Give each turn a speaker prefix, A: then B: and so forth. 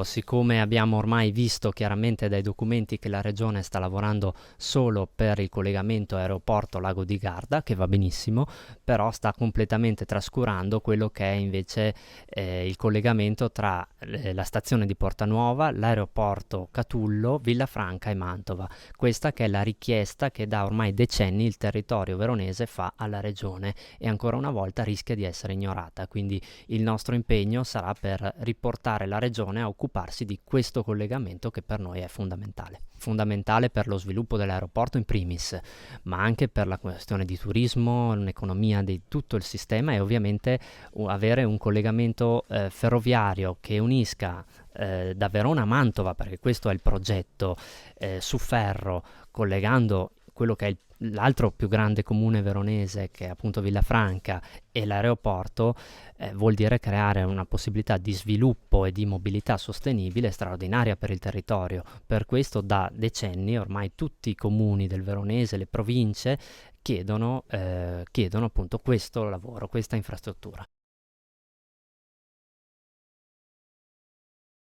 A: Siccome abbiamo ormai visto chiaramente dai documenti che la regione sta lavorando solo per il collegamento aeroporto Lago di Garda, che va benissimo, però sta completamente trascurando quello che è invece il collegamento tra la stazione di Porta Nuova, l'aeroporto Catullo, Villafranca e Mantova. Questa che è la richiesta che da ormai decenni il territorio veronese fa alla regione e ancora una volta rischia di essere ignorata. Quindi il nostro impegno sarà per riportare la regione a occuparsi di questo collegamento che per noi è fondamentale. Fondamentale per lo sviluppo dell'aeroporto in primis, ma anche per la questione di turismo, un'economia di tutto il sistema e ovviamente avere un collegamento ferroviario che unisca da Verona a Mantova, perché questo è il progetto, su ferro, collegando quello che è l'altro più grande comune veronese, che è appunto Villafranca, e l'aeroporto, vuol dire creare una possibilità di sviluppo e di mobilità sostenibile straordinaria per il territorio. Per questo da decenni ormai tutti i comuni del Veronese, le province, chiedono appunto questo lavoro, questa infrastruttura.